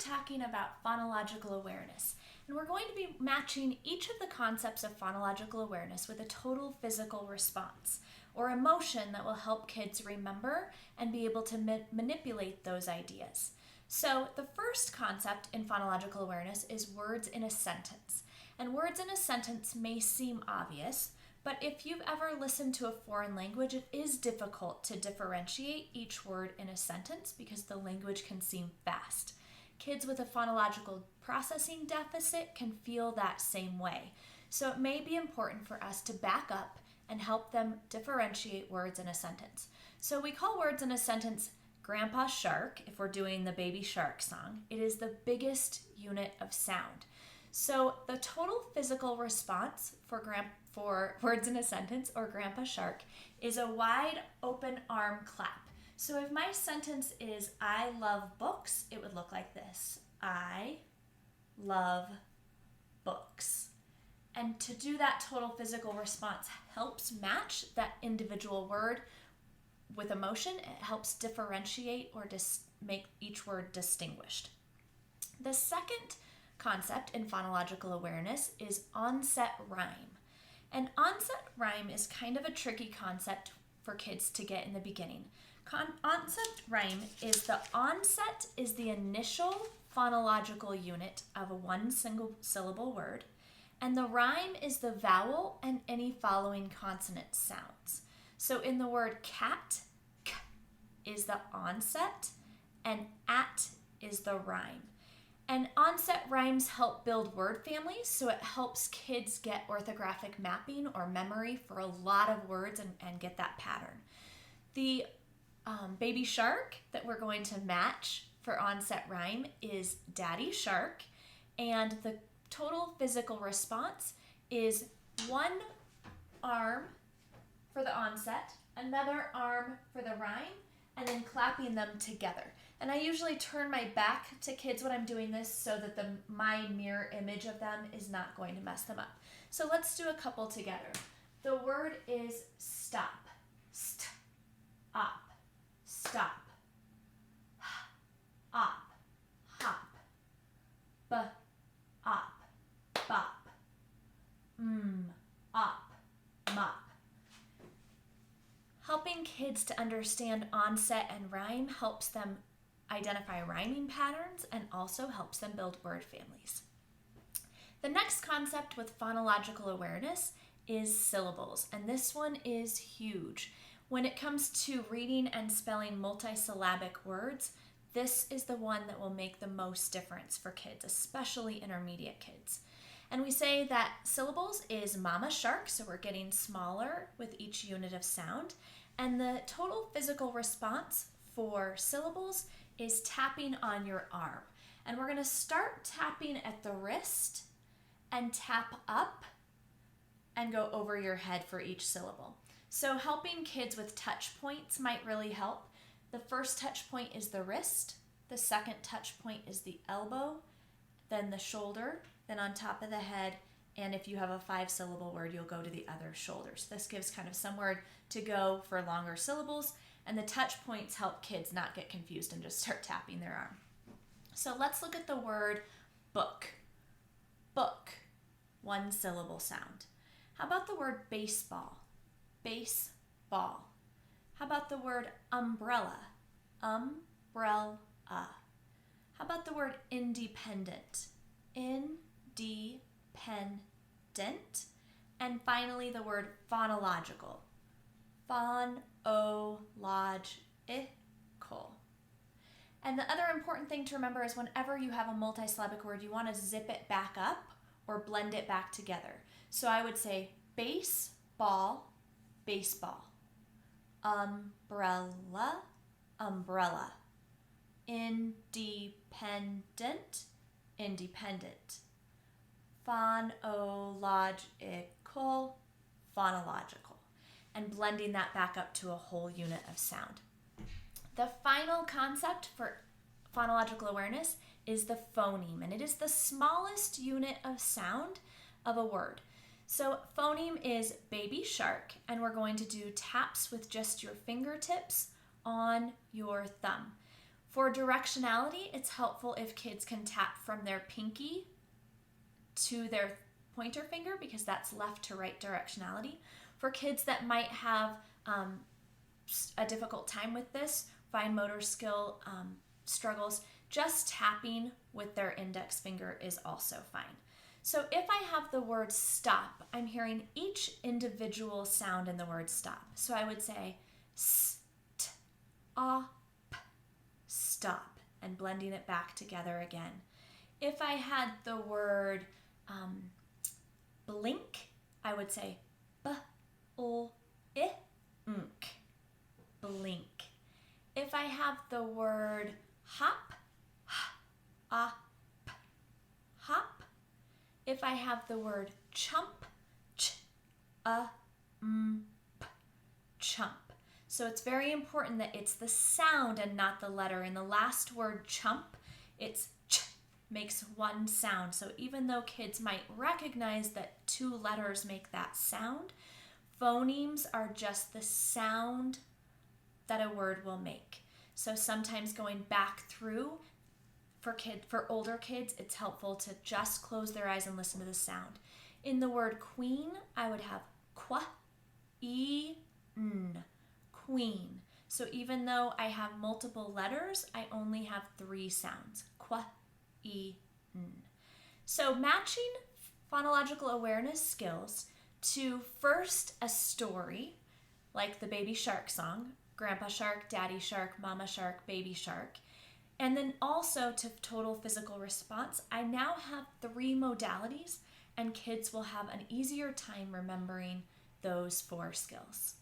talking about phonological awareness, and we're going to be matching each of the concepts of phonological awareness with a total physical response or emotion that will help kids remember and be able to manipulate those ideas. So the first concept in phonological awareness is words in a sentence. And words in a sentence may seem obvious, but if you've ever listened to a foreign language, it is difficult to differentiate each word in a sentence because the language can seem fast. Kids with a phonological processing deficit can feel that same way. So it may be important for us to back up and help them differentiate words in a sentence. So we call words in a sentence Grandpa Shark if we're doing the Baby Shark song. It is the biggest unit of sound. So the total physical response for words in a sentence or Grandpa Shark is a wide open arm clap. So if my sentence is I love books, it would look like this. I love books. And to do that total physical response helps match that individual word with emotion. It helps differentiate or make each word distinguished. The second concept in phonological awareness is onset rhyme. And onset rhyme is kind of a tricky concept for kids to get in the beginning. Onset rhyme is the onset is the initial phonological unit of a one single syllable word, and the rhyme is the vowel and any following consonant sounds. So in the word cat, k is the onset, and at is the rhyme. And onset rhymes help build word families, so it helps kids get orthographic mapping or memory for a lot of words and get that pattern. The Baby Shark that we're going to match for onset rhyme is Daddy Shark, and the total physical response is one arm for the onset, another arm for the rhyme, and then clapping them together. And I usually turn my back to kids when I'm doing this so that my mirror image of them is not going to mess them up. So let's do a couple together. The word is stop. Stop. Stop. Op. Hop. Op. Bop. Op. Mop. Helping kids to understand onset and rhyme helps them identify rhyming patterns and also helps them build word families. The next concept with phonological awareness is syllables, and this one is huge. When it comes to reading and spelling multisyllabic words, this is the one that will make the most difference for kids, especially intermediate kids. And we say that syllables is Mama Shark, so we're getting smaller with each unit of sound. And the total physical response for syllables is tapping on your arm. And we're going to start tapping at the wrist and tap up and go over your head for each syllable. So helping kids with touch points might really help. The first touch point is the wrist. The second touch point is the elbow, then the shoulder, then on top of the head, and if you have a 5-syllable word, you'll go to the other shoulders. This gives kind of somewhere to go for longer syllables, and the touch points help kids not get confused and just start tapping their arm. So let's look at the word book. Book, 1-syllable sound. How about the word baseball? Baseball. How about the word umbrella? Umbrella. How about the word independent? Independent. And finally, the word phonological. Phonological. And the other important thing to remember is whenever you have a multisyllabic word, you want to zip it back up or blend it back together. So I would say baseball, baseball. Umbrella, umbrella. Independent, independent. Phonological, phonological. And blending that back up to a whole unit of sound. The final concept for phonological awareness is the phoneme, and it is the smallest unit of sound of a word. So phoneme is Baby Shark, and we're going to do taps with just your fingertips on your thumb. For directionality, it's helpful if kids can tap from their pinky to their pointer finger because that's left to right directionality. For kids that might have a difficult time with this, fine motor skill struggles, just tapping with their index finger is also fine. So if I have the word stop, I'm hearing each individual sound in the word stop. So I would say stop, and blending it back together again. If I had the word blink, I would say blink. If I have the word hop, hop. If I have the word chump, chump. So it's very important that it's the sound and not the letter. In the last word chump, it's ch, makes one sound. So even though kids might recognize that two letters make that sound, phonemes are just the sound that a word will make. So sometimes going back through, for older kids, it's helpful to just close their eyes and listen to the sound. In the word queen, I would have queen. So even though I have multiple letters, I only have 3 sounds. So matching phonological awareness skills to first a story, like the Baby Shark song, Grandpa Shark, Daddy Shark, Mama Shark, Baby Shark, and then also to total physical response, I now have 3 modalities, and kids will have an easier time remembering those 4 skills.